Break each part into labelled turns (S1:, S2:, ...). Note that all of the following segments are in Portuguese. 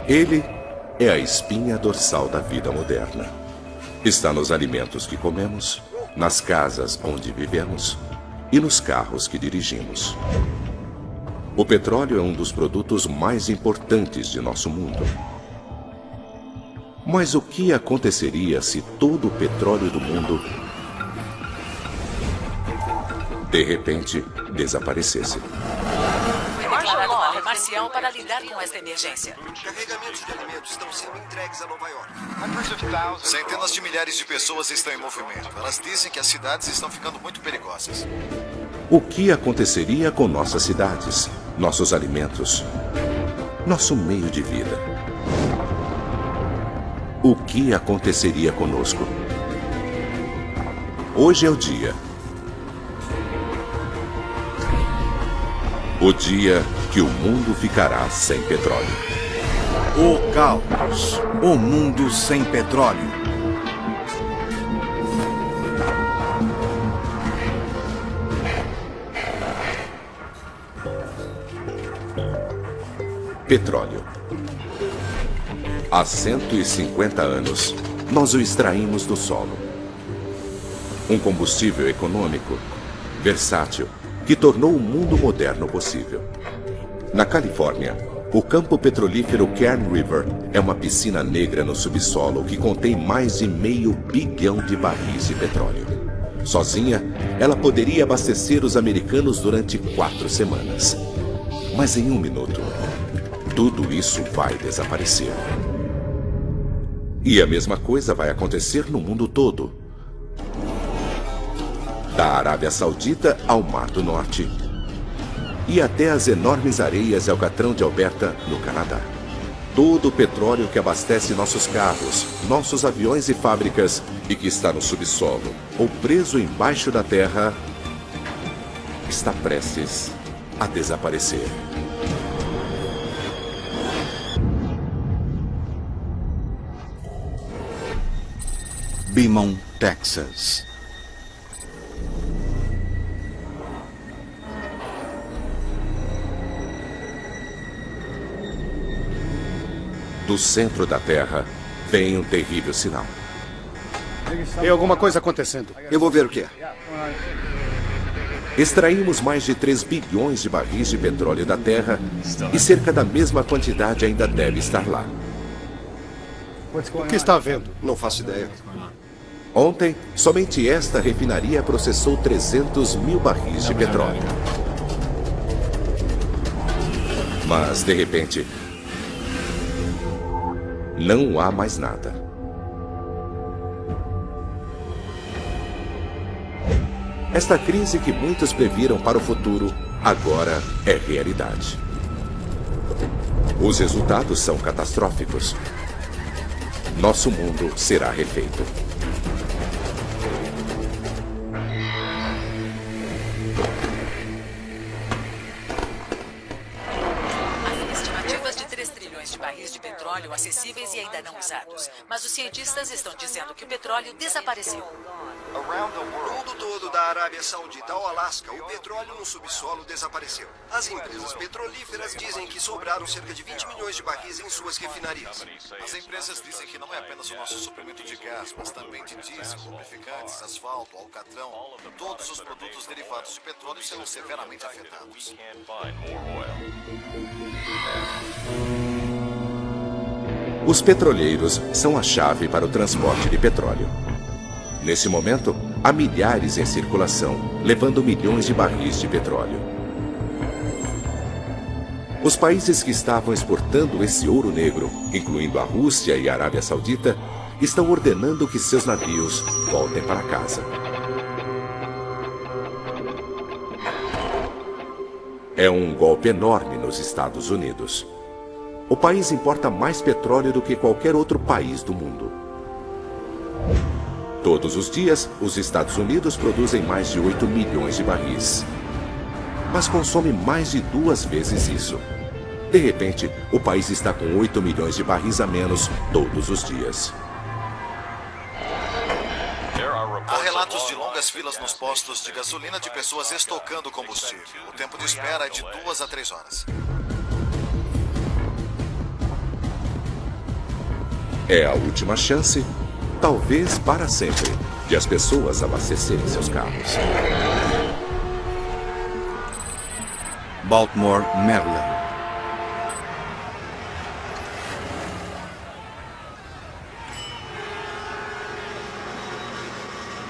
S1: Ele é a espinha dorsal da vida moderna. Está nos alimentos que comemos, nas casas onde vivemos e nos carros que dirigimos. O petróleo é um dos produtos mais importantes de nosso mundo. Mas o que aconteceria se todo o petróleo do mundo, de repente, desaparececesse?
S2: Declarado uma lei marcial para lidar com esta emergência.
S3: Carregamentos de alimentos estão sendo entregues a Nova York.
S4: Centenas de milhares de pessoas estão em movimento. Elas dizem que as cidades estão ficando muito perigosas.
S1: O que aconteceria com nossas cidades, nossos alimentos, nosso meio de vida? O que aconteceria conosco? Hoje é o dia. O dia que o mundo ficará sem petróleo.
S5: O caos. O mundo sem petróleo.
S1: Petróleo. Há 150 anos, nós o extraímos do solo. Um combustível econômico, versátil, que tornou o mundo moderno possível. Na Califórnia, o campo petrolífero Kern River é uma piscina negra no subsolo que contém mais de 500 bilhão de barris de petróleo. Sozinha, ela poderia abastecer os americanos durante 4 semanas. Mas em 1 minuto, tudo isso vai desaparecer. E a mesma coisa vai acontecer no mundo todo. Da Arábia Saudita ao Mar do Norte e até as enormes areias de Alcatrão de Alberta, no Canadá. Todo o petróleo que abastece nossos carros, nossos aviões e fábricas e que está no subsolo ou preso embaixo da terra está prestes a desaparecer.
S5: Beaumont, Texas.
S1: Do centro da Terra vem um terrível sinal.
S6: Tem alguma coisa acontecendo.
S3: Eu vou ver o que é.
S1: Extraímos mais de 3 bilhões de barris de petróleo da Terra e cerca da mesma quantidade ainda deve estar lá.
S6: O que está havendo?
S3: Não faço ideia.
S1: Ontem, somente esta refinaria processou 300 mil barris de petróleo. Mas, de repente, não há mais nada. Esta crise que muitos previram para o futuro, agora é realidade. Os resultados são catastróficos. Nosso mundo será refeito.
S2: Estimativas de 3 trilhões de barris de petróleo acessíveis e ainda não usados. Mas os cientistas estão dizendo que o petróleo desapareceu.
S3: No mundo todo, da Arábia Saudita ao Alasca, o petróleo no subsolo desapareceu. As empresas petrolíferas dizem que sobraram cerca de 20 milhões de barris em suas refinarias.
S4: As empresas dizem que não é apenas o nosso suprimento de gás, mas também de diesel, lubrificantes, asfalto, alcatrão. Todos os produtos derivados de petróleo serão severamente afetados.
S1: Os petroleiros são a chave para o transporte de petróleo. Nesse momento, há milhares em circulação, levando milhões de barris de petróleo. Os países que estavam exportando esse ouro negro, incluindo a Rússia e a Arábia Saudita, estão ordenando que seus navios voltem para casa. É um golpe enorme nos Estados Unidos. O país importa mais petróleo do que qualquer outro país do mundo. Todos os dias, os Estados Unidos produzem mais de 8 milhões de barris. Mas consome mais de 2 vezes isso. De repente, o país está com 8 milhões de barris a menos todos os dias.
S4: Há relatos de longas filas nos postos de gasolina de pessoas estocando combustível. O tempo de espera é de 2 a 3 horas.
S1: É a última chance, talvez para sempre, de as pessoas abastecerem seus carros.
S5: Baltimore, Maryland.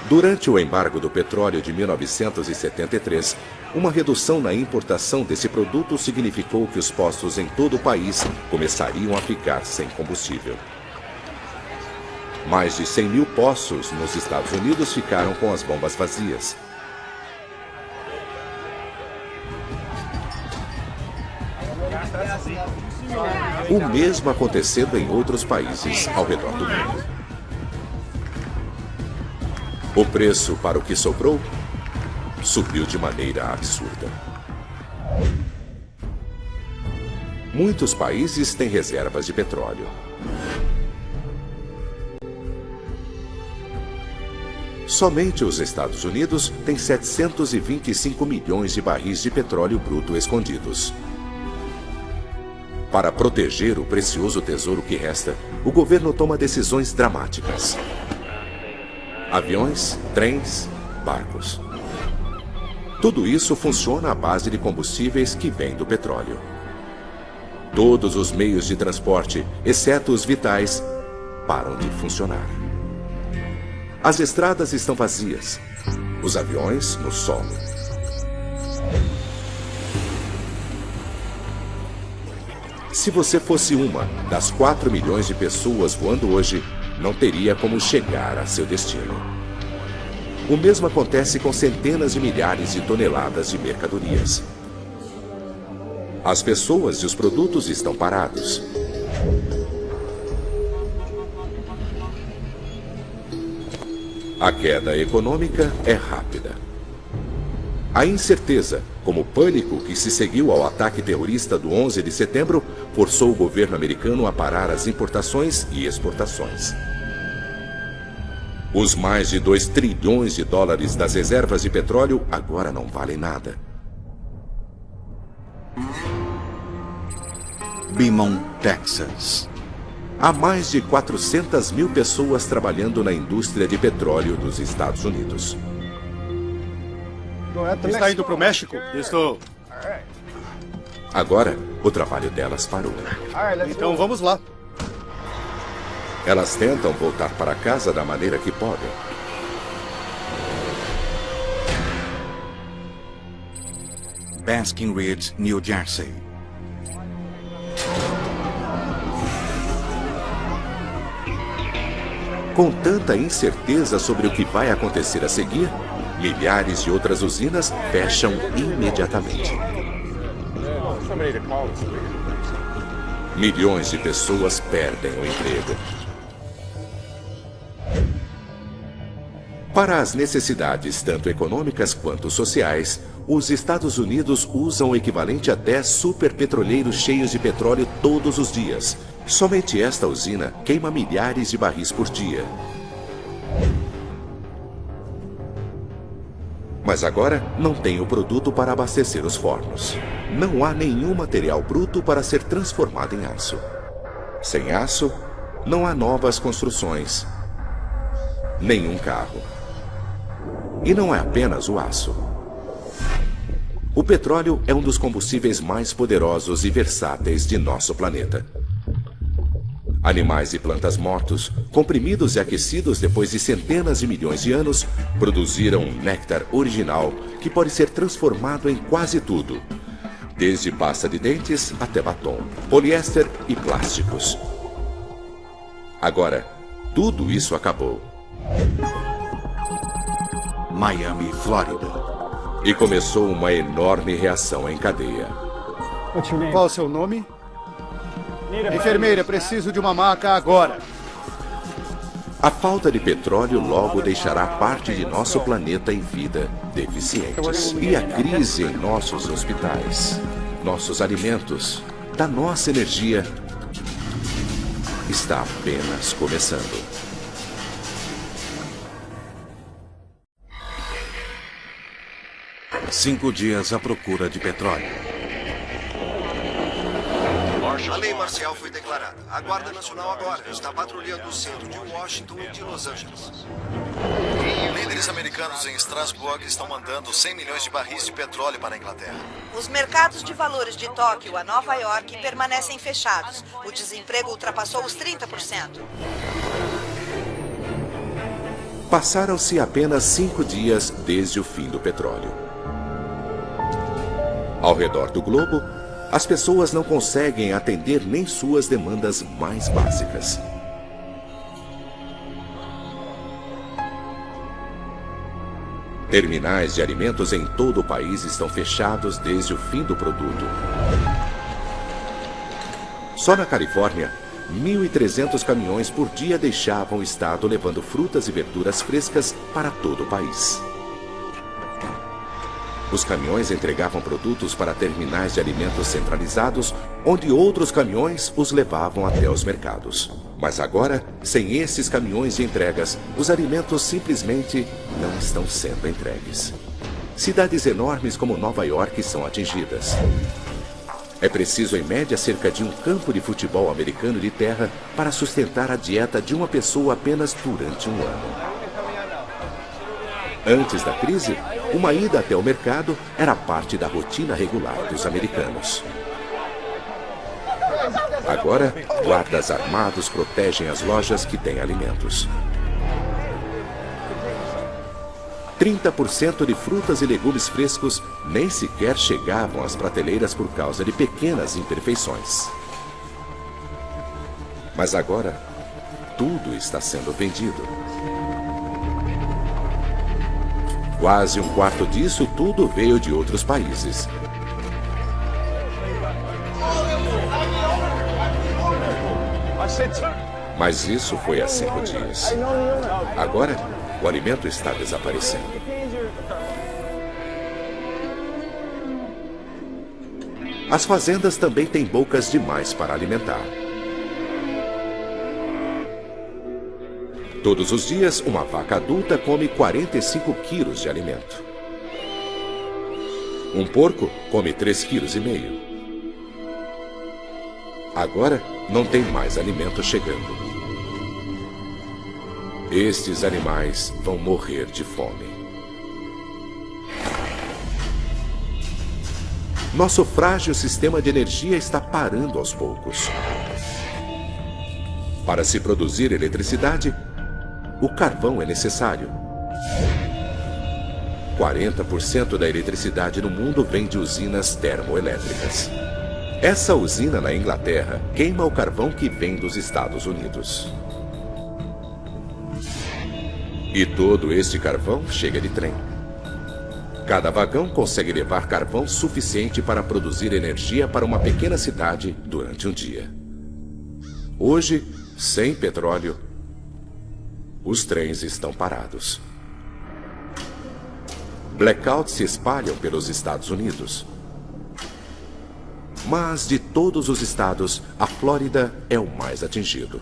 S1: Durante o embargo do petróleo de 1973, uma redução na importação desse produto significou que os postos em todo o país começariam a ficar sem combustível. Mais de 100 mil postos nos Estados Unidos ficaram com as bombas vazias. O mesmo acontecendo em outros países ao redor do mundo. O preço para o que sobrou subiu de maneira absurda. Muitos países têm reservas de petróleo. Somente os Estados Unidos têm 725 milhões de barris de petróleo bruto escondidos. Para proteger o precioso tesouro que resta, o governo toma decisões dramáticas. Aviões, trens, barcos. Tudo isso funciona à base de combustíveis que vêm do petróleo. Todos os meios de transporte, exceto os vitais, param de funcionar. As estradas estão vazias, os aviões no solo. Se você fosse uma das 4 milhões de pessoas voando hoje, não teria como chegar a seu destino. O mesmo acontece com centenas de milhares de toneladas de mercadorias. As pessoas e os produtos estão parados. A queda econômica é rápida. A incerteza, como o pânico que se seguiu ao ataque terrorista do 11 de setembro, forçou o governo americano a parar as importações e exportações. Os mais de 2 trilhões de dólares das reservas de petróleo agora não valem nada.
S5: Beaumont, Texas.
S1: Há mais de 400 mil pessoas trabalhando na indústria de petróleo dos Estados Unidos.
S6: Está indo para o México?
S7: Estou.
S1: Agora, o trabalho delas parou.
S6: Então vamos lá.
S1: Elas tentam voltar para casa da maneira que podem.
S5: Basking Ridge, New Jersey.
S1: Com tanta incerteza sobre o que vai acontecer a seguir, milhares de outras usinas fecham imediatamente. Milhões de pessoas perdem o emprego. Para as necessidades tanto econômicas quanto sociais, os Estados Unidos usam o equivalente a 10 superpetroleiros cheios de petróleo todos os dias. Somente esta usina queima milhares de barris por dia. Mas agora não tem o produto para abastecer os fornos. Não há nenhum material bruto para ser transformado em aço. Sem aço, não há novas construções. Nenhum carro. E não é apenas o aço. O petróleo é um dos combustíveis mais poderosos e versáteis de nosso planeta. Animais e plantas mortos, comprimidos e aquecidos depois de centenas de milhões de anos, produziram um néctar original que pode ser transformado em quase tudo, desde pasta de dentes até batom, poliéster e plásticos. Agora, tudo isso acabou.
S5: Miami, Flórida.
S1: E começou uma enorme reação em cadeia.
S6: Qual o seu nome? Enfermeira, preciso de uma maca agora.
S1: A falta de petróleo logo deixará parte de nosso planeta em vida deficientes. E a crise em nossos hospitais, nossos alimentos, da nossa energia, está apenas começando.
S5: Cinco dias à procura de petróleo.
S3: A lei marcial foi declarada. A Guarda Nacional agora está patrulhando o centro de Washington e de Los Angeles.
S4: Líderes americanos em Strasbourg estão mandando 100 milhões de barris de petróleo para a Inglaterra.
S7: Os mercados de valores de Tóquio a Nova York permanecem fechados. O desemprego ultrapassou os 30%.
S1: Passaram-se apenas 5 dias desde o fim do petróleo. Ao redor do globo, as pessoas não conseguem atender nem suas demandas mais básicas. Terminais de alimentos em todo o país estão fechados desde o fim do produto. Só na Califórnia, 1.300 caminhões por dia deixavam o estado levando frutas e verduras frescas para todo o país. Os caminhões entregavam produtos para terminais de alimentos centralizados, onde outros caminhões os levavam até os mercados. Mas agora, sem esses caminhões de entregas, os alimentos simplesmente não estão sendo entregues. Cidades enormes como Nova York são atingidas. É preciso, em média, cerca de um campo de futebol americano de terra para sustentar a dieta de uma pessoa apenas durante um ano. Antes da crise, uma ida até o mercado era parte da rotina regular dos americanos. Agora, guardas armados protegem as lojas que têm alimentos. 30% de frutas e legumes frescos nem sequer chegavam às prateleiras por causa de pequenas imperfeições. Mas agora, tudo está sendo vendido. Quase um quarto disso tudo veio de outros países. Mas isso foi há 5 dias. Agora, o alimento está desaparecendo. As fazendas também têm bocas demais para alimentar. Todos os dias, uma vaca adulta come 45 quilos de alimento. Um porco come 3,5 quilos. Agora, não tem mais alimento chegando. Estes animais vão morrer de fome. Nosso frágil sistema de energia está parando aos poucos. Para se produzir eletricidade, o carvão é necessário. 40% da eletricidade no mundo vem de usinas termoelétricas. Essa usina na Inglaterra queima o carvão que vem dos Estados Unidos. E todo este carvão chega de trem. Cada vagão consegue levar carvão suficiente para produzir energia para uma pequena cidade durante um dia. Hoje, sem petróleo, os trens estão parados. Blackouts se espalham pelos Estados Unidos. Mas de todos os estados, a Flórida é o mais atingido.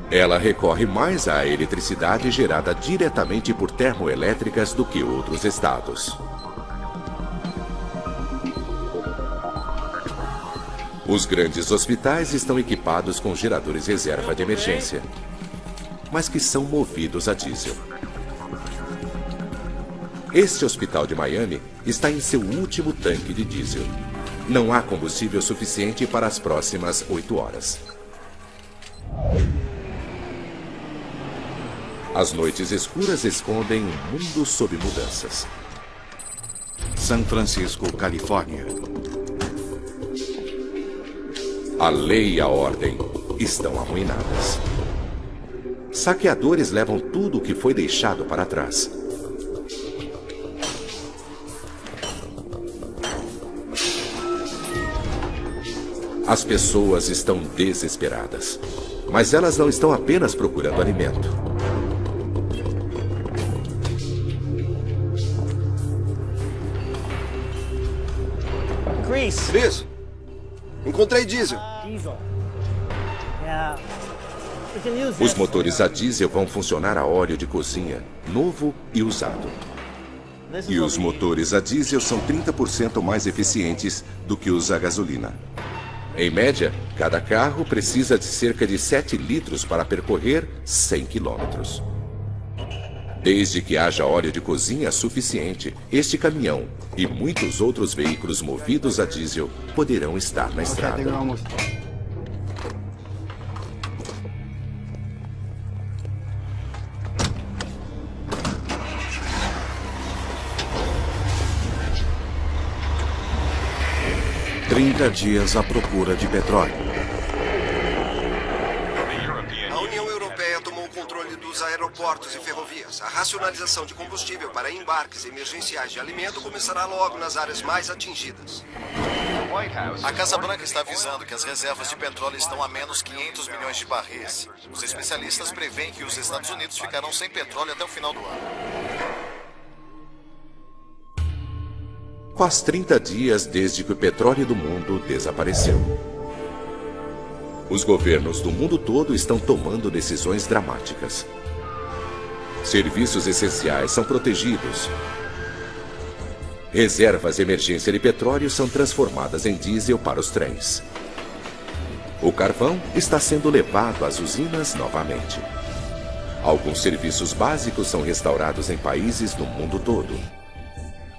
S1: Ela recorre mais à eletricidade gerada diretamente por termoelétricas do que outros estados. Os grandes hospitais estão equipados com geradores reserva de emergência, mas que são movidos a diesel. Este hospital de Miami está em seu último tanque de diesel. Não há combustível suficiente para as próximas 8 horas. As noites escuras escondem um mundo sob mudanças.
S5: San Francisco, Califórnia.
S1: A lei e a ordem estão arruinadas. Saqueadores levam tudo o que foi deixado para trás. As pessoas estão desesperadas, mas elas não estão apenas procurando alimento.
S3: Chris, encontrei diesel.
S1: Os motores a diesel vão funcionar a óleo de cozinha, novo e usado. E os motores a diesel são 30% mais eficientes do que os a gasolina. Em média, cada carro precisa de cerca de 7 litros para percorrer 100 quilômetros. Desde que haja óleo de cozinha suficiente, este caminhão e muitos outros veículos movidos a diesel poderão estar na estrada.
S5: 30 dias à procura de petróleo.
S3: A União Europeia tomou o controle dos aeroportos e ferrovias. A racionalização de combustível para embarques emergenciais de alimento começará logo nas áreas mais atingidas.
S4: A Casa Branca está avisando que as reservas de petróleo estão a menos 500 milhões de barris. Os especialistas preveem que os Estados Unidos ficarão sem petróleo até o final do ano.
S1: Faz 30 dias desde que o petróleo do mundo desapareceu. Os governos do mundo todo estão tomando decisões dramáticas. Serviços essenciais são protegidos. Reservas de emergência de petróleo são transformadas em diesel para os trens. O carvão está sendo levado às usinas novamente. Alguns serviços básicos são restaurados em países do mundo todo.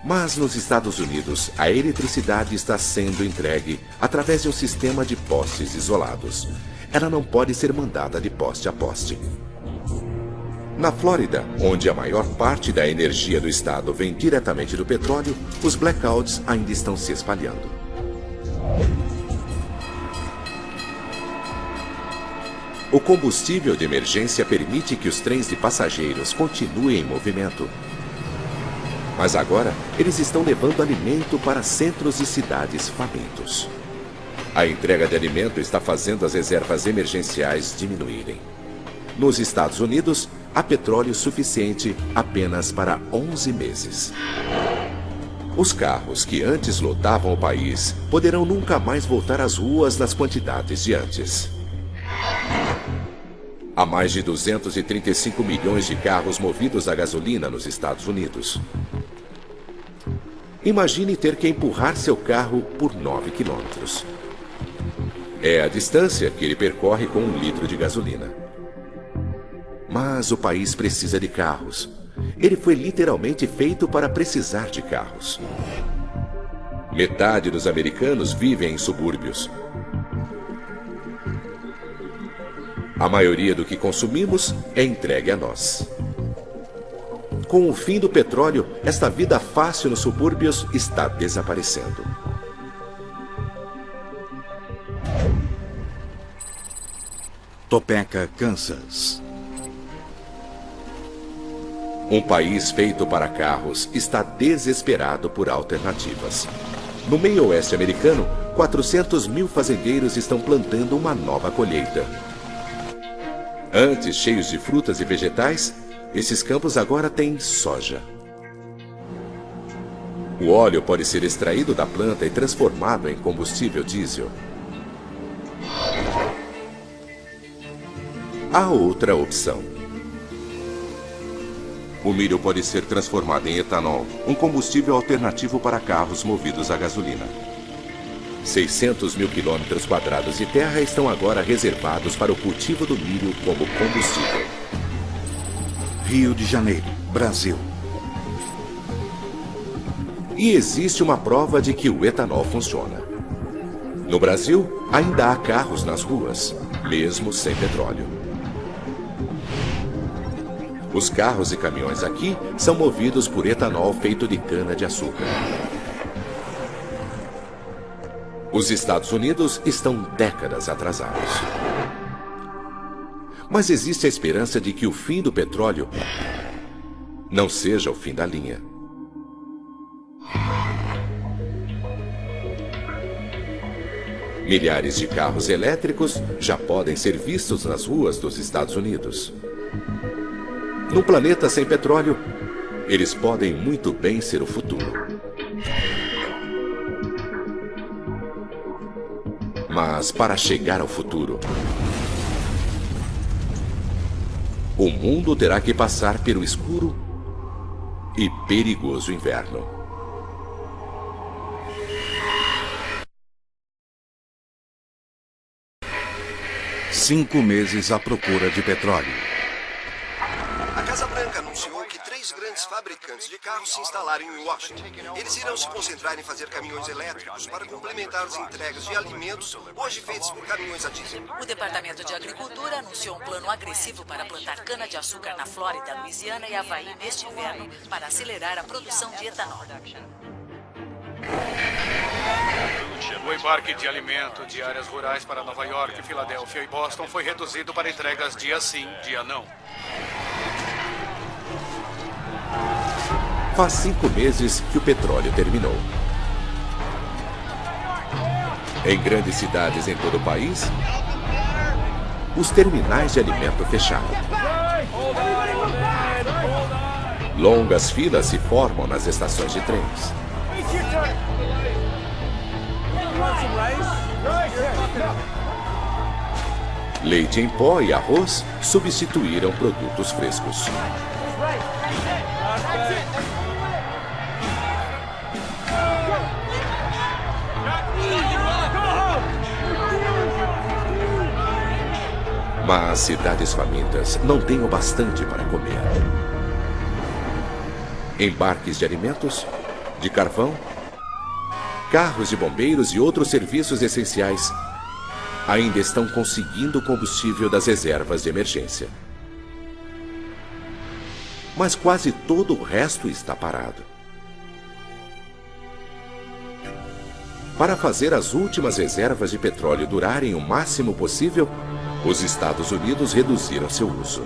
S1: Mas nos Estados Unidos, a eletricidade está sendo entregue através de um sistema de postes isolados. Ela não pode ser mandada de poste a poste. Na Flórida, onde a maior parte da energia do estado vem diretamente do petróleo, os blackouts ainda estão se espalhando. O combustível de emergência permite que os trens de passageiros continuem em movimento. Mas agora, eles estão levando alimento para centros e cidades famintos. A entrega de alimento está fazendo as reservas emergenciais diminuírem. Nos Estados Unidos, há petróleo suficiente apenas para 11 meses. Os carros que antes lotavam o país poderão nunca mais voltar às ruas nas quantidades de antes. Há mais de 235 milhões de carros movidos a gasolina nos Estados Unidos. Imagine ter que empurrar seu carro por 9 quilômetros. É a distância que ele percorre com 1 litro de gasolina. Mas o país precisa de carros. Ele foi literalmente feito para precisar de carros. Metade dos americanos vivem em subúrbios. A maioria do que consumimos é entregue a nós. Com o fim do petróleo, esta vida fácil nos subúrbios está desaparecendo.
S5: Topeka, Kansas.
S1: Um país feito para carros está desesperado por alternativas. No meio oeste americano, 400 mil fazendeiros estão plantando uma nova colheita. Antes cheios de frutas e vegetais, esses campos agora têm soja. O óleo pode ser extraído da planta e transformado em combustível diesel. Há outra opção. O milho pode ser transformado em etanol, um combustível alternativo para carros movidos a gasolina. 600 mil quilômetros quadrados de terra estão agora reservados para o cultivo do milho como combustível.
S5: Rio de Janeiro, Brasil.
S1: E existe uma prova de que o etanol funciona. No Brasil, ainda há carros nas ruas, mesmo sem petróleo. Os carros e caminhões aqui são movidos por etanol feito de cana-de-açúcar. Os Estados Unidos estão décadas atrasados. Mas existe a esperança de que o fim do petróleo não seja o fim da linha. Milhares de carros elétricos já podem ser vistos nas ruas dos Estados Unidos. Num planeta sem petróleo, eles podem muito bem ser o futuro. Mas para chegar ao futuro, o mundo terá que passar pelo escuro e perigoso inverno.
S5: Cinco meses à procura de petróleo.
S3: A Casa Branca anunciou que 3 grandes fabricantes de carros se instalaram em Washington. Eles irão se concentrar em fazer caminhões elétricos para complementar as entregas de alimentos hoje feitos por caminhões a diesel.
S2: O Departamento de Agricultura anunciou um plano agressivo para plantar cana-de-açúcar na Flórida, Louisiana e Havaí neste inverno para acelerar a produção de etanol.
S8: O embarque de alimento de áreas rurais para Nova York, Filadélfia e Boston foi reduzido para entregas dia sim, dia não.
S1: Faz 5 meses que o petróleo terminou. Em grandes cidades em todo o país, os terminais de alimento fecharam. Longas filas se formam nas estações de trens. Leite em pó e arroz substituíram produtos frescos. Mas cidades famintas não têm o bastante para comer. Embarques de alimentos, de carvão, carros de bombeiros e outros serviços essenciais ainda estão conseguindo o combustível das reservas de emergência. Mas quase todo o resto está parado. Para fazer as últimas reservas de petróleo durarem o máximo possível, os Estados Unidos reduziram seu uso.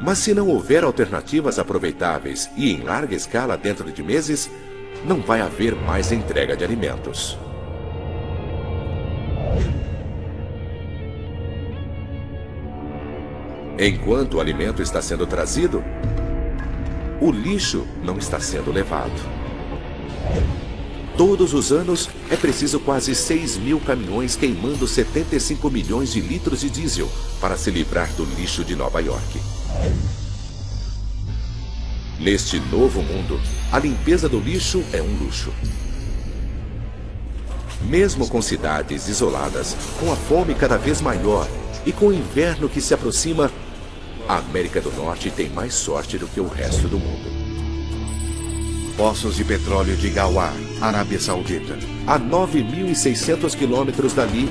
S1: Mas se não houver alternativas aproveitáveis e em larga escala dentro de meses, não vai haver mais entrega de alimentos. Enquanto o alimento está sendo trazido, o lixo não está sendo levado. Todos os anos, é preciso quase 6.000 caminhões queimando 75 milhões de litros de diesel para se livrar do lixo de Nova York. Neste novo mundo, a limpeza do lixo é um luxo. Mesmo com cidades isoladas, com a fome cada vez maior e com o inverno que se aproxima, a América do Norte tem mais sorte do que o resto do mundo.
S5: Poços de petróleo de Ghawar, Arábia Saudita.
S1: A 9.600 quilômetros dali,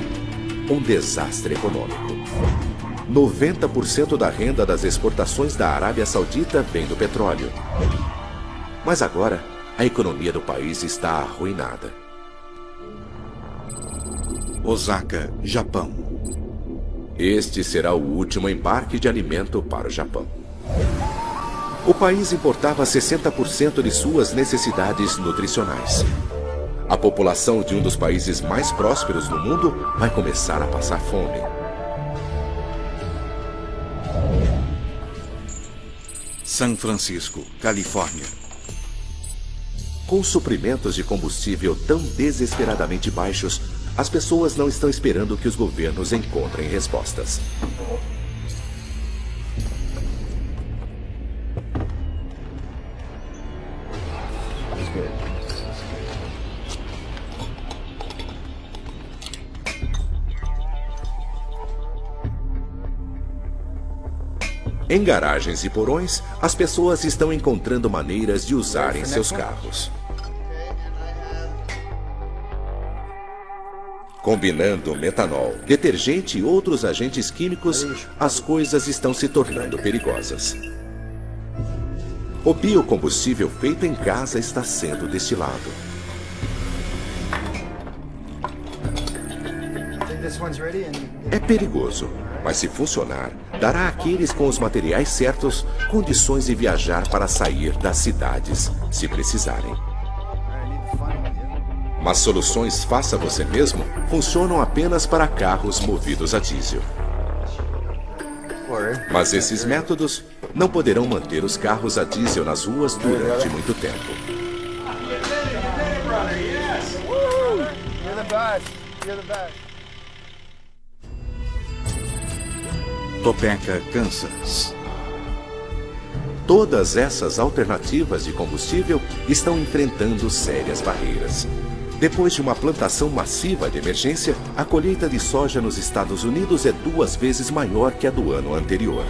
S1: um desastre econômico. 90% da renda das exportações da Arábia Saudita vem do petróleo. Mas agora, a economia do país está arruinada.
S5: Osaka, Japão.
S1: Este será o último embarque de alimento para o Japão. O país importava 60% de suas necessidades nutricionais. A população de um dos países mais prósperos do mundo vai começar a passar fome.
S5: São Francisco, Califórnia.
S1: Com suprimentos de combustível tão desesperadamente baixos, as pessoas não estão esperando que os governos encontrem respostas. Em garagens e porões, as pessoas estão encontrando maneiras de usarem seus carros. Combinando metanol, detergente e outros agentes químicos, as coisas estão se tornando perigosas. O biocombustível feito em casa está sendo destilado. É perigoso, mas se funcionar, dará àqueles com os materiais certos condições de viajar para sair das cidades, se precisarem. Mas soluções faça você mesmo funcionam apenas para carros movidos a diesel. Mas esses métodos não poderão manter os carros a diesel nas ruas durante muito tempo.
S5: Topeka, Kansas.
S1: Todas essas alternativas de combustível estão enfrentando sérias barreiras. Depois de uma plantação massiva de emergência, a colheita de soja nos Estados Unidos é 2 vezes maior que a do ano anterior.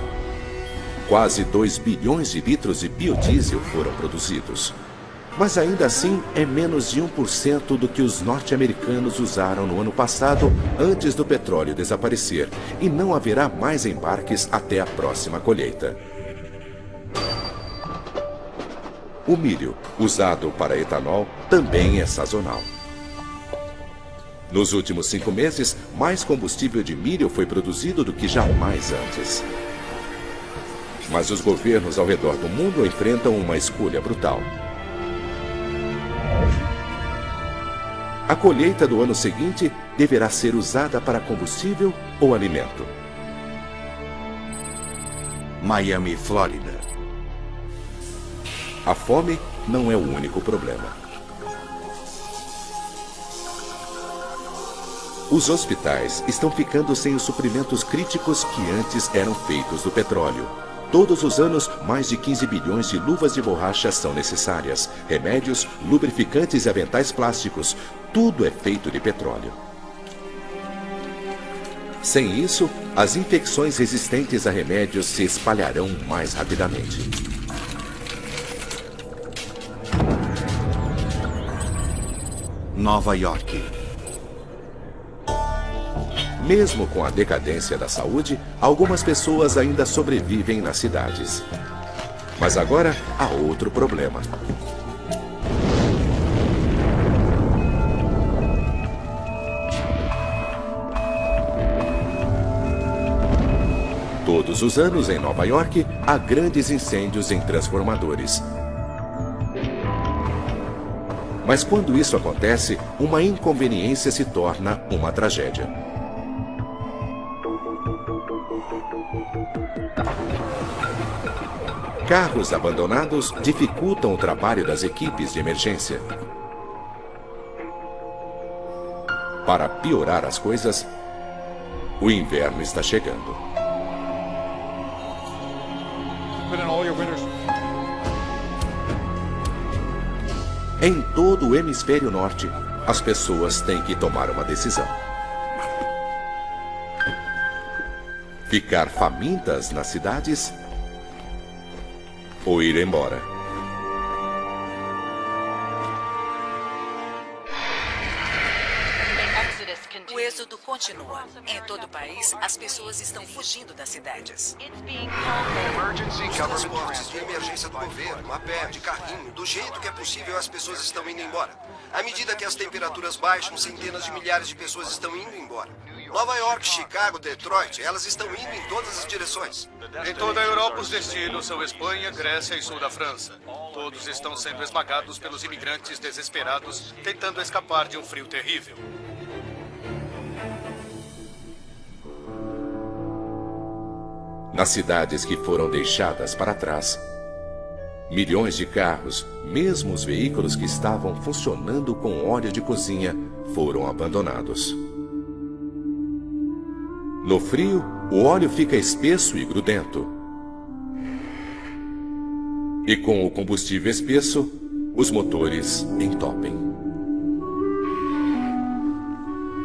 S1: Quase 2 bilhões de litros de biodiesel foram produzidos. Mas ainda assim é menos de 1% do que os norte-americanos usaram no ano passado, antes do petróleo desaparecer, e não haverá mais embarques até a próxima colheita. O milho, usado para etanol, também é sazonal. Nos últimos 5 meses, mais combustível de milho foi produzido do que jamais antes. Mas os governos ao redor do mundo enfrentam uma escolha brutal. A colheita do ano seguinte deverá ser usada para combustível ou alimento.
S5: Miami, Flórida.
S1: A fome não é o único problema. Os hospitais estão ficando sem os suprimentos críticos que antes eram feitos do petróleo. Todos os anos, mais de 15 bilhões de luvas de borracha são necessárias. Remédios, lubrificantes e aventais plásticos, tudo é feito de petróleo. Sem isso, as infecções resistentes a remédios se espalharão mais rapidamente.
S5: Nova York.
S1: Mesmo com a decadência da saúde, algumas pessoas ainda sobrevivem nas cidades. Mas agora há outro problema. Todos os anos em Nova York, há grandes incêndios em transformadores. Mas quando isso acontece, uma inconveniência se torna uma tragédia. Carros abandonados dificultam o trabalho das equipes de emergência. Para piorar as coisas, o inverno está chegando. Em todo o hemisfério norte, as pessoas têm que tomar uma decisão. Ficar famintas nas cidades ou ir embora.
S2: O êxodo continua. Em todo o país, as pessoas estão fugindo das cidades.
S3: Os transportes de emergência do governo, a pé, de carrinho, do jeito que é possível, as pessoas estão indo embora. À medida que as temperaturas baixam, centenas de milhares de pessoas estão indo embora. Nova York, Chicago, Detroit, elas estão indo em todas as direções.
S8: Em toda a Europa, os destinos são Espanha, Grécia e sul da França. Todos estão sendo esmagados pelos imigrantes desesperados, tentando escapar de um frio terrível.
S1: Nas cidades que foram deixadas para trás, milhões de carros, mesmo os veículos que estavam funcionando com óleo de cozinha, foram abandonados. No frio, o óleo fica espesso e grudento. E com o combustível espesso, os motores entopem.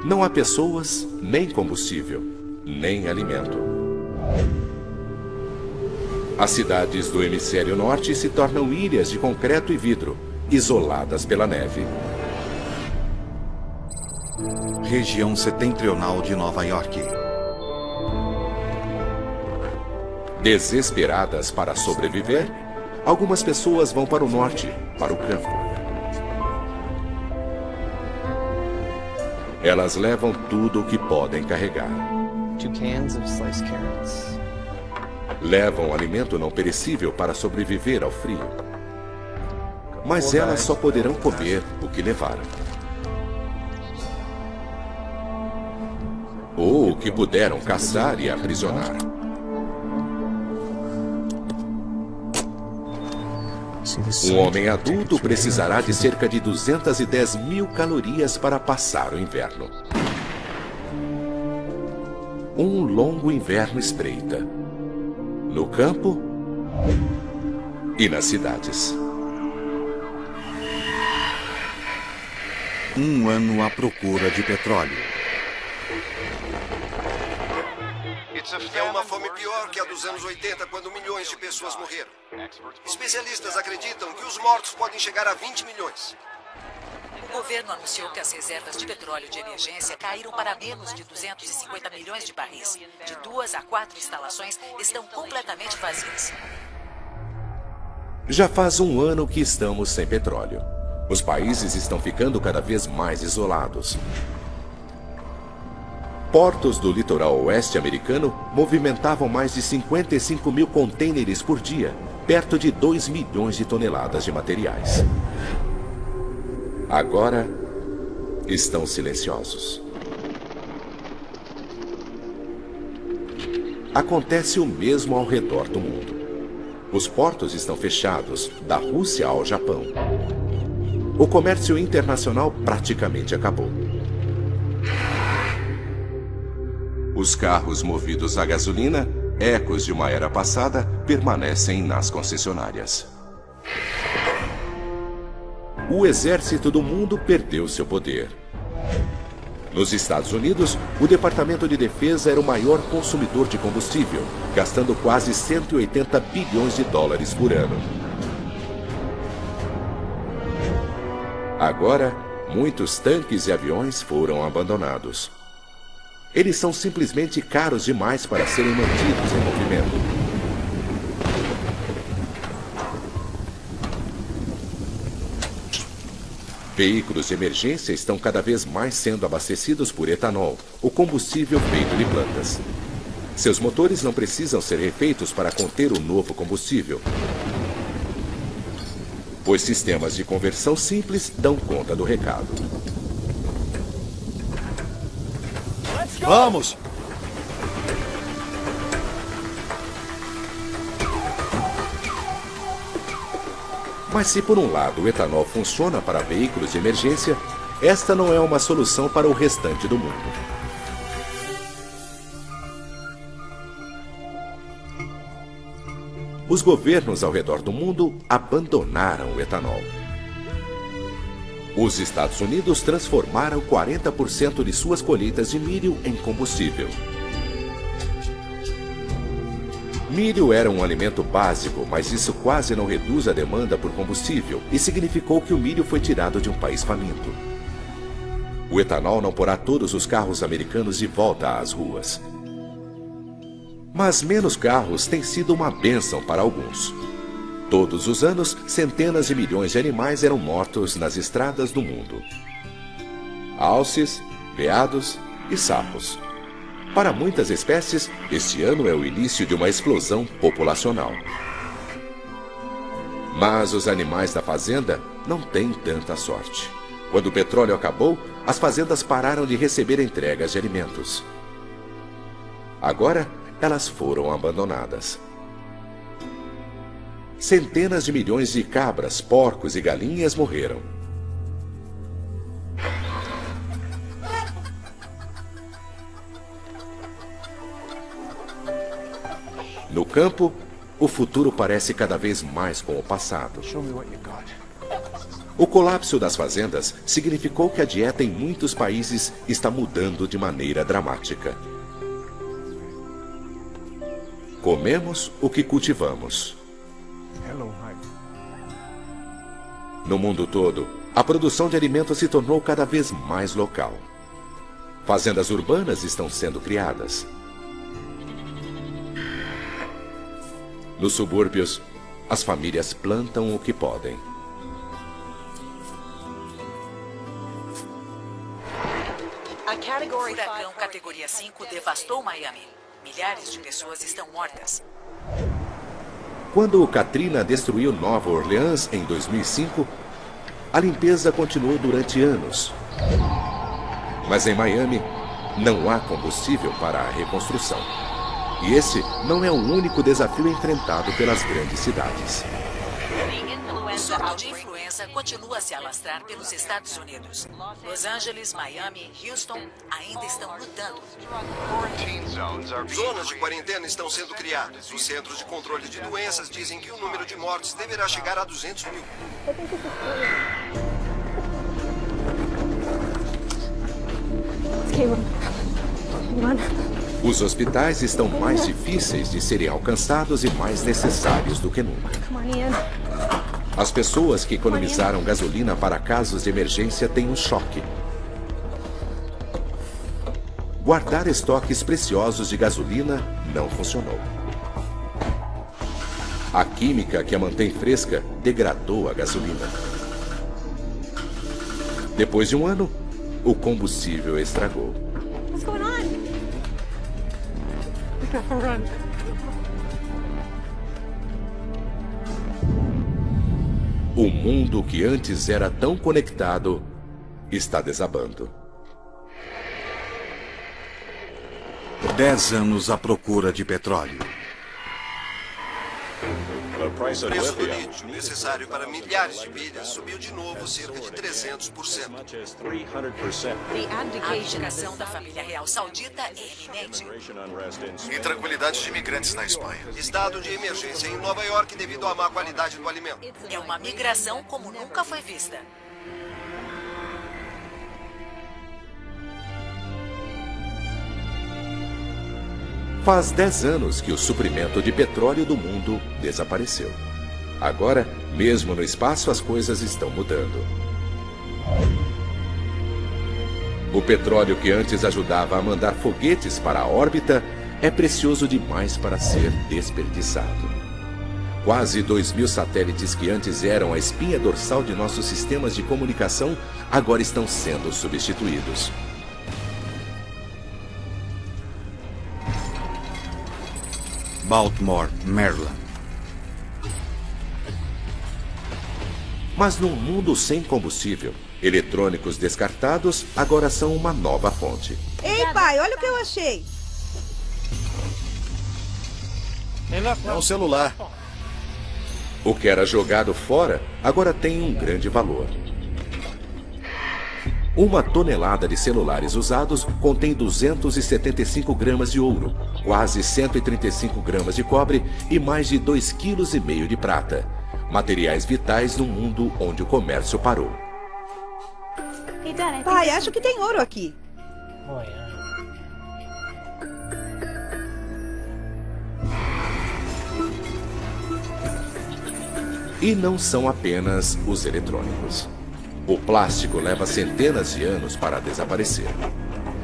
S1: Não há pessoas, nem combustível, nem alimento. As cidades do hemisfério norte se tornam ilhas de concreto e vidro, isoladas pela neve.
S5: Região setentrional de Nova York.
S1: Desesperadas para sobreviver, algumas pessoas vão para o norte, para o campo. Elas levam tudo o que podem carregar.
S9: 2 cans of sliced carrots.
S1: Levam alimento não perecível para sobreviver ao frio. Mas elas só poderão comer o que levaram. Ou o que puderam caçar e aprisionar. Um homem adulto precisará de cerca de 210 mil calorias para passar o inverno. Um longo inverno espreita. No campo e nas cidades.
S5: Um ano à procura de petróleo.
S3: É uma fome pior que a dos anos 80, quando milhões de pessoas morreram. Especialistas acreditam que os mortos podem chegar a 20 milhões.
S2: O governo anunciou que as reservas de petróleo de emergência caíram para menos de 250 milhões de barris. De 2 a 4 instalações estão completamente vazias.
S1: Já faz um ano que estamos sem petróleo. Os países estão ficando cada vez mais isolados. Portos do litoral oeste americano movimentavam mais de 55 mil contêineres por dia, perto de 2 milhões de toneladas de materiais. Agora, estão silenciosos. Acontece o mesmo ao redor do mundo. Os portos estão fechados, da Rússia ao Japão. O comércio internacional praticamente acabou. Os carros movidos a gasolina, ecos de uma era passada, permanecem nas concessionárias. O exército do mundo perdeu seu poder. Nos Estados Unidos, o Departamento de Defesa era o maior consumidor de combustível, gastando quase 180 bilhões de dólares por ano. Agora, muitos tanques e aviões foram abandonados. Eles são simplesmente caros demais para serem mantidos em movimento. Veículos de emergência estão cada vez mais sendo abastecidos por etanol, o combustível feito de plantas. Seus motores não precisam ser refeitos para conter o novo combustível. Os sistemas de conversão simples dão conta do recado.
S6: Vamos!
S1: Mas se por um lado o etanol funciona para veículos de emergência, esta não é uma solução para o restante do mundo. Os governos ao redor do mundo abandonaram o etanol. Os Estados Unidos transformaram 40% de suas colheitas de milho em combustível. Milho era um alimento básico, mas isso quase não reduz a demanda por combustível e significou que o milho foi tirado de um país faminto. O etanol não porá todos os carros americanos de volta às ruas. Mas menos carros tem sido uma bênção para alguns. Todos os anos, centenas de milhões de animais eram mortos nas estradas do mundo. Alces, veados e sapos. Para muitas espécies, este ano é o início de uma explosão populacional. Mas os animais da fazenda não têm tanta sorte. Quando o petróleo acabou, as fazendas pararam de receber entregas de alimentos. Agora, elas foram abandonadas. Centenas de milhões de cabras, porcos e galinhas morreram. No campo, o futuro parece cada vez mais com o passado. O colapso das fazendas significou que a dieta em muitos países está mudando de maneira dramática. Comemos o que cultivamos. No mundo todo, a produção de alimentos se tornou cada vez mais local. Fazendas urbanas estão sendo criadas. Nos subúrbios, as famílias plantam o que podem.
S2: O furacão categoria 5 devastou Miami. Milhares de pessoas estão mortas.
S1: Quando o Katrina destruiu Nova Orleans em 2005, a limpeza continuou durante anos. Mas em Miami, não há combustível para a reconstrução. E esse não é o único desafio enfrentado pelas grandes cidades.
S2: O surto de influenza ameaça continua a se alastrar pelos Estados Unidos. Los Angeles, Miami e Houston ainda estão lutando.
S3: Zonas de quarentena estão sendo criadas. Os Centros de Controle de Doenças dizem que o número de mortes deverá chegar a 200 mil.
S1: Os hospitais estão mais difíceis de serem alcançados e mais necessários do que nunca. As pessoas que economizaram gasolina para casos de emergência têm um choque. Guardar estoques preciosos de gasolina não funcionou. A química que a mantém fresca degradou a gasolina. Depois de um ano, o combustível estragou. O mundo que antes era tão conectado está desabando.
S5: 10 anos à procura de petróleo.
S3: O preço do lítio, necessário para milhares de milhas, subiu de novo cerca de 300%.
S2: A abdicação da família real saudita é iminente.
S4: Intranquilidade de imigrantes na Espanha.
S3: Estado de emergência em Nova York devido à má qualidade do alimento.
S2: É uma migração como nunca foi vista.
S1: Faz 10 anos que o suprimento de petróleo do mundo desapareceu. Agora, mesmo no espaço, as coisas estão mudando. O petróleo que antes ajudava a mandar foguetes para a órbita é precioso demais para ser desperdiçado. Quase 2.000 satélites que antes eram a espinha dorsal de nossos sistemas de comunicação agora estão sendo substituídos.
S5: Baltimore, Maryland.
S1: Mas num mundo sem combustível, eletrônicos descartados agora são uma nova fonte.
S7: Ei, pai, olha o que eu achei.
S4: É um celular.
S1: O que era jogado fora agora tem um grande valor. 1 tonelada de celulares usados contém 275 gramas de ouro, quase 135 gramas de cobre e mais de 2,5 kg de prata. Materiais vitais num mundo onde o comércio parou.
S7: Pai, acho que tem ouro aqui.
S1: E não são apenas os eletrônicos. O plástico leva centenas de anos para desaparecer.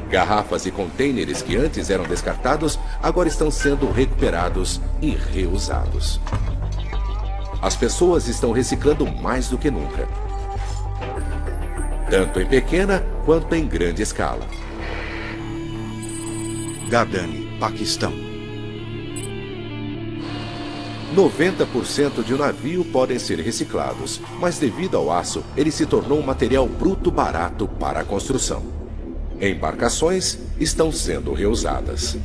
S1: Garrafas e contêineres que antes eram descartados agora estão sendo recuperados e reusados. As pessoas estão reciclando mais do que nunca, tanto em pequena quanto em grande escala.
S5: Gardani, Paquistão.
S1: 90% de um navio podem ser reciclados, mas devido ao aço, ele se tornou um material bruto barato para a construção. Embarcações estão sendo reusadas.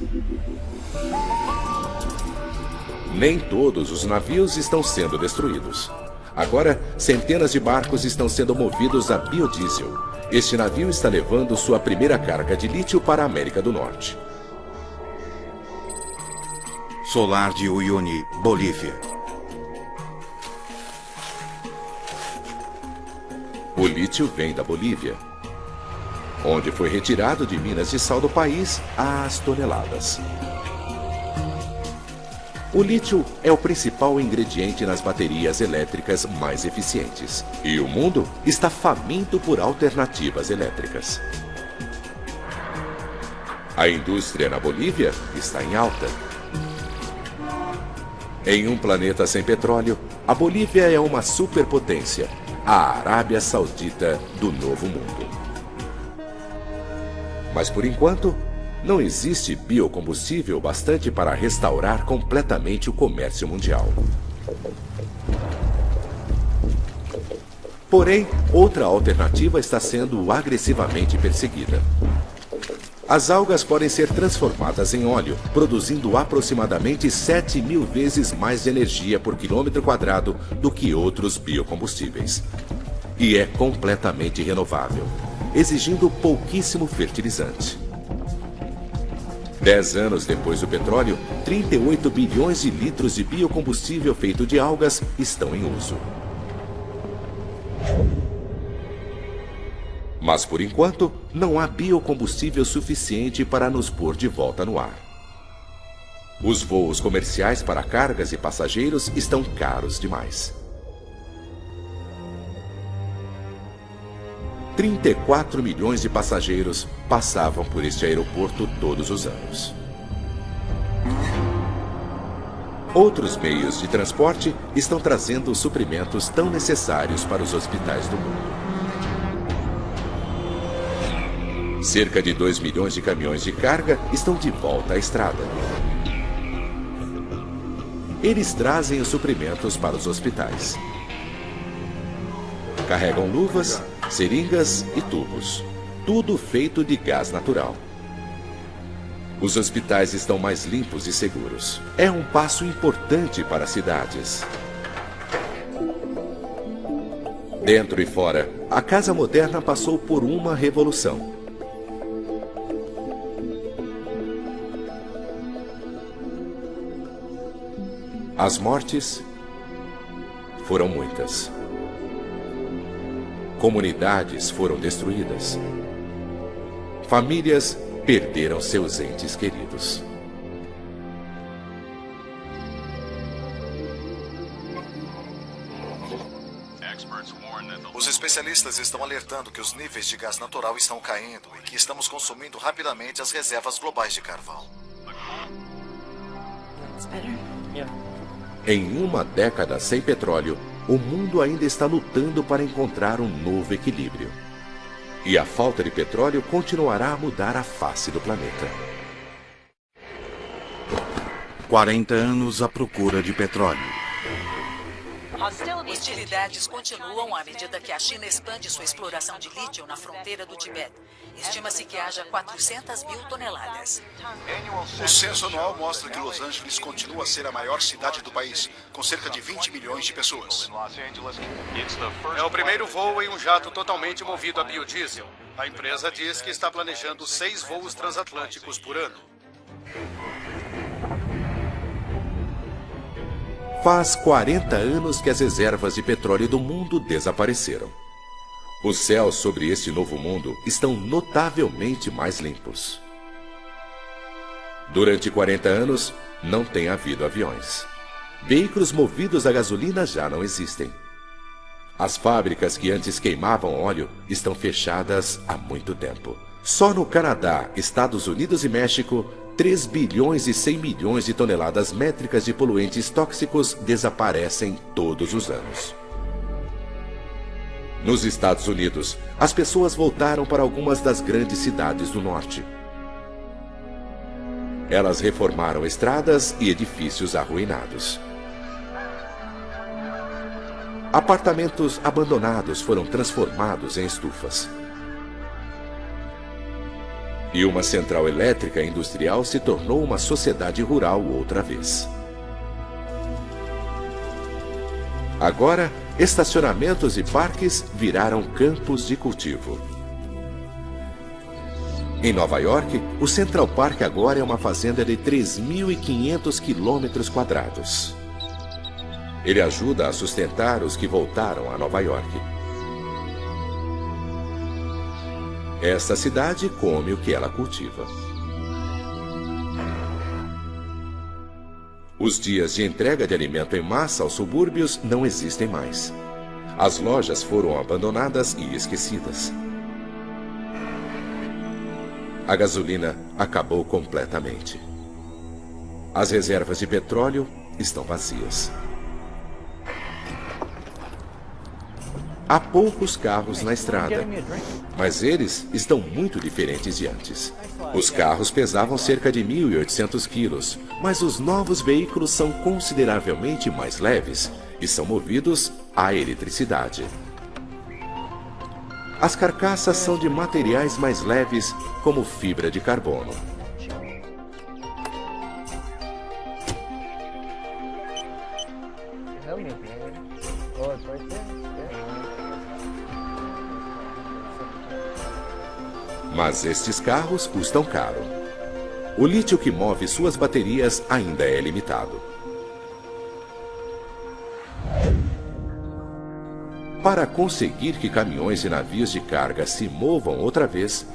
S1: Nem todos os navios estão sendo destruídos. Agora, centenas de barcos estão sendo movidos a biodiesel. Este navio está levando sua primeira carga de lítio para a América do Norte.
S5: Solar de Uyuni, Bolívia.
S1: O lítio vem da Bolívia, onde foi retirado de minas de sal do país às toneladas. O lítio é o principal ingrediente nas baterias elétricas mais eficientes. E o mundo está faminto por alternativas elétricas. A indústria na Bolívia está em alta. Em um planeta sem petróleo, a Bolívia é uma superpotência, a Arábia Saudita do Novo Mundo. Mas por enquanto, não existe biocombustível bastante para restaurar completamente o comércio mundial. Porém, outra alternativa está sendo agressivamente perseguida. As algas podem ser transformadas em óleo, produzindo aproximadamente 7.000 vezes mais energia por quilômetro quadrado do que outros biocombustíveis. e é completamente renovável, exigindo pouquíssimo fertilizante. 10 anos depois do petróleo, 38 bilhões de litros de biocombustível feito de algas estão em uso. Mas, por enquanto, não há biocombustível suficiente para nos pôr de volta no ar. Os voos comerciais para cargas e passageiros estão caros demais. 34 milhões de passageiros passavam por este aeroporto todos os anos. Outros meios de transporte estão trazendo os suprimentos tão necessários para os hospitais do mundo. Cerca de 2 milhões de caminhões de carga estão de volta à estrada. Eles trazem os suprimentos para os hospitais. Carregam luvas, seringas e tubos, tudo feito de gás natural. Os hospitais estão mais limpos e seguros. É um passo importante para as cidades. Dentro e fora, a casa moderna passou por uma revolução. As mortes foram muitas. Comunidades foram destruídas. Famílias perderam seus entes queridos.
S4: Os especialistas estão alertando que os níveis de gás natural estão caindo e que estamos consumindo rapidamente as reservas globais de carvão.
S1: Em uma década sem petróleo, o mundo ainda está lutando para encontrar um novo equilíbrio. E a falta de petróleo continuará a mudar a face do planeta.
S5: 40 anos à procura de petróleo.
S2: Hostilidades continuam à medida que a China expande sua exploração de lítio na fronteira do Tibete. Estima-se que haja 400 mil toneladas.
S10: O censo anual mostra que Los Angeles continua a ser a maior cidade do país, com cerca de 20 milhões de pessoas.
S8: É o primeiro voo em um jato totalmente movido a biodiesel. A empresa diz que está planejando 6 voos transatlânticos por ano.
S1: Faz 40 anos que as reservas de petróleo do mundo desapareceram. Os céus sobre este novo mundo estão notavelmente mais limpos. Durante 40 anos, não tem havido aviões. Veículos movidos a gasolina já não existem. As fábricas que antes queimavam óleo estão fechadas há muito tempo. Só no Canadá, Estados Unidos e México, 3 bilhões e 100 milhões de toneladas métricas de poluentes tóxicos desaparecem todos os anos. Nos Estados Unidos, as pessoas voltaram para algumas das grandes cidades do norte. Elas reformaram estradas e edifícios arruinados. Apartamentos abandonados foram transformados em estufas. E uma central elétrica industrial se tornou uma sociedade rural outra vez. Agora, estacionamentos e parques viraram campos de cultivo. Em Nova York, o Central Park agora é uma fazenda de 3.500 quilômetros quadrados. Ele ajuda a sustentar os que voltaram a Nova York. Esta cidade come o que ela cultiva. Os dias de entrega de alimento em massa aos subúrbios não existem mais. As lojas foram abandonadas e esquecidas. A gasolina acabou completamente. As reservas de petróleo estão vazias. Há poucos carros na estrada, mas eles estão muito diferentes de antes. Os carros pesavam cerca de 1.800 quilos, mas os novos veículos são consideravelmente mais leves e são movidos à eletricidade. As carcaças são de materiais mais leves, como fibra de carbono. Mas estes carros custam caro. O lítio que move suas baterias ainda é limitado. Para conseguir que caminhões e navios de carga se movam outra vez,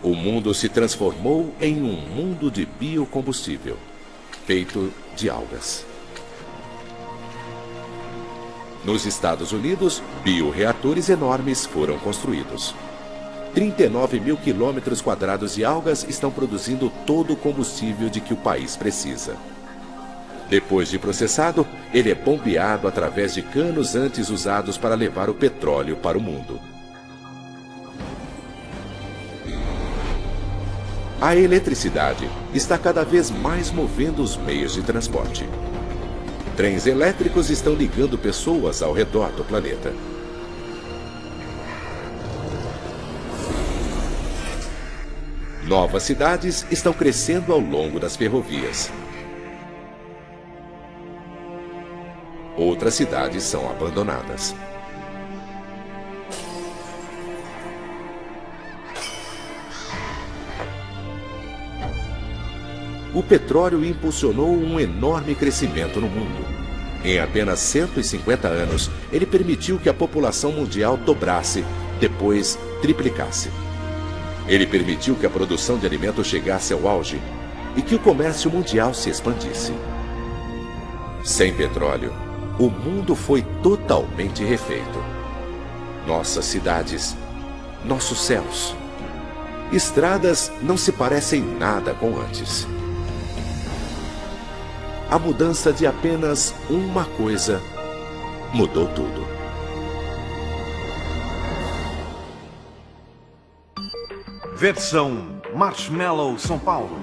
S1: o mundo se transformou em um mundo de biocombustível, feito de algas. Nos Estados Unidos, bioreatores enormes foram construídos. 39 mil quilômetros quadrados de algas estão produzindo todo o combustível de que o país precisa. Depois de processado, ele é bombeado através de canos antes usados para levar o petróleo para o mundo. A eletricidade está cada vez mais movendo os meios de transporte. Trens elétricos estão ligando pessoas ao redor do planeta. Novas cidades estão crescendo ao longo das ferrovias. Outras cidades são abandonadas. O petróleo impulsionou um enorme crescimento no mundo. Em apenas 150 anos, ele permitiu que a população mundial dobrasse, depois triplicasse. Ele permitiu que a produção de alimentos chegasse ao auge e que o comércio mundial se expandisse. Sem petróleo, o mundo foi totalmente refeito. Nossas cidades, nossos céus, estradas não se parecem nada com antes. A mudança de apenas uma coisa mudou tudo.
S11: Versão Marshmallow São Paulo.